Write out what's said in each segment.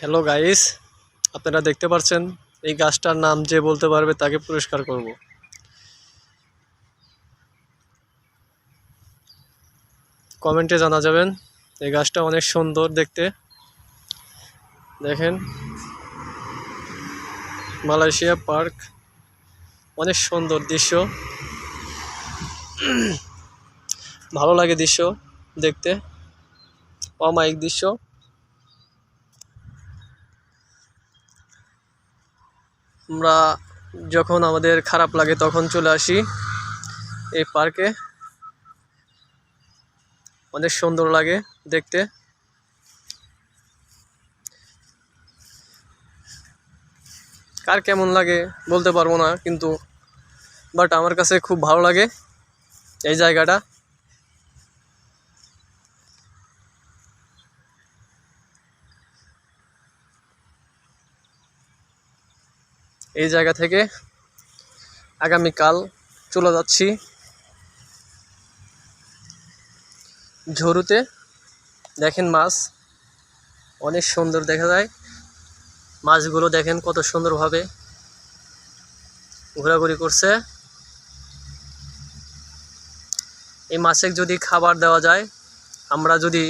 Hello guys, আপনারা দেখতে পাচ্ছেন এই গাছটার নাম যে বলতে পারবে তাকে পুরস্কার করব। কমেন্টে জানা যাবেন। এই গাছটা অনেক সুন্দর দেখতে। দেখেন, মালয়েশিয়া পার্ক, অনেক সুন্দর দৃশ্য, ভালো লাগে দৃশ্য দেখতে, অমায়িক দৃশ্য। আমরা যখন আমাদের খারাপ লাগে তখন চলে আসি এই পার্কে। অনেক সুন্দর লাগে দেখতে। কার কেমন লাগে বলতে পারবো না, কিন্তু বাট আমার কাছে খুব ভালো লাগে এই জায়গাটা। এই জায়গা থেকে আগামীকাল চলে যাচ্ছি ঝরুতে। দেখেন মাছ অনেক সুন্দর দেখা যায়। মাছগুলো দেখেন কত সুন্দরভাবে ঘোরাঘুরি করছে। এই মাছে যদি খাবার দেওয়া যায়, আমরা যদি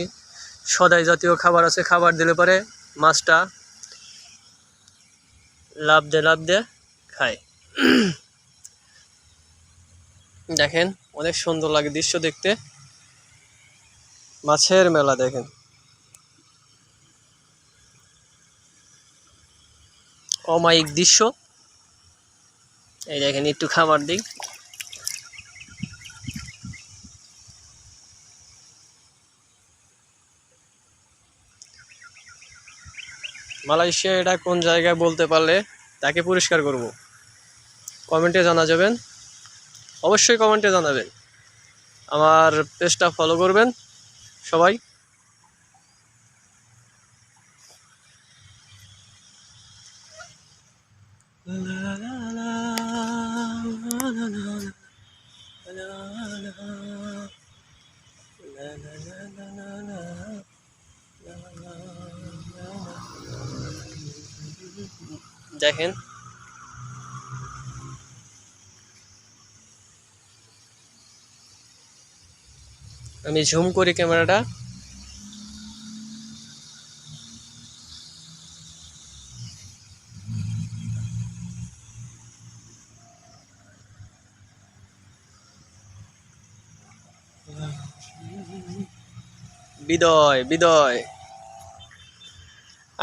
সদাই জাতীয় খাবার আছে, খাবার দিলে পরে মাছটা লাফ দিয়ে খায়। দেখেন অনেক সুন্দর লাগে দৃশ্য দেখতে। মাছের মেলা দেখেন, অমায়িক দৃশ্য। এই দেখেন, একটু খাবার দিক। মালয়েশিয়া এটা কোন জায়গায় বলতে পারলে তাকে পুরস্কার করব। কমেন্টে জানা যাবেন, অবশ্যই কমেন্টে জানাবেন। আমার পেজটা ফলো করবেন সবাই। দেখেন আমি জুম করি ক্যামেরাটা। বিদায় বিদায়,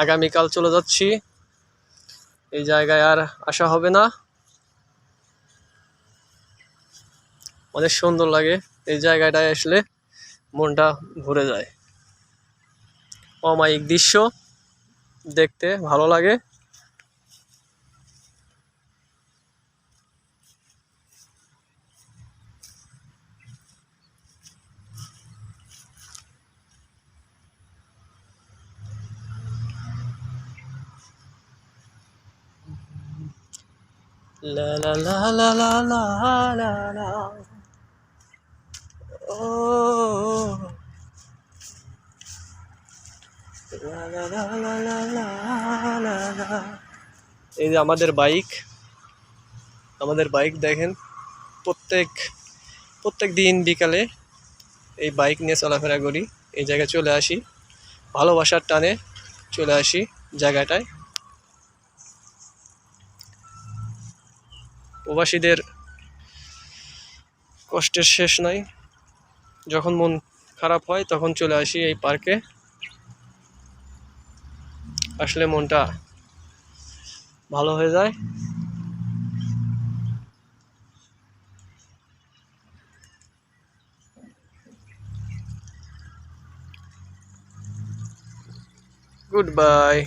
আগামীকাল চলে যাচ্ছি। এই জায়গায় আর আসা হবে না। অনেক সুন্দর লাগে এই জায়গাটায় আসলে, মনটা ভরে যায়। অমায়িক দৃশ্য দেখতে ভালো লাগে। লা লা লা লা লা লা লা লা। ও লা লা লা লা লা লা লা। এই যে আমাদের বাইক দেখেন, প্রত্যেক দিন বিকালে এই বাইক নিয়ে চলাফেরা করি। এই জায়গায় চলে আসি, ভালোবাসার টানে চলে আসি জায়গাটায়। প্রবাসীদের কষ্টের শেষ নাই। যখন মন খারাপ হয় তখন চলে আসি এই পার্কে। আসলে মনটা ভালো হয়ে যায়। Good bye.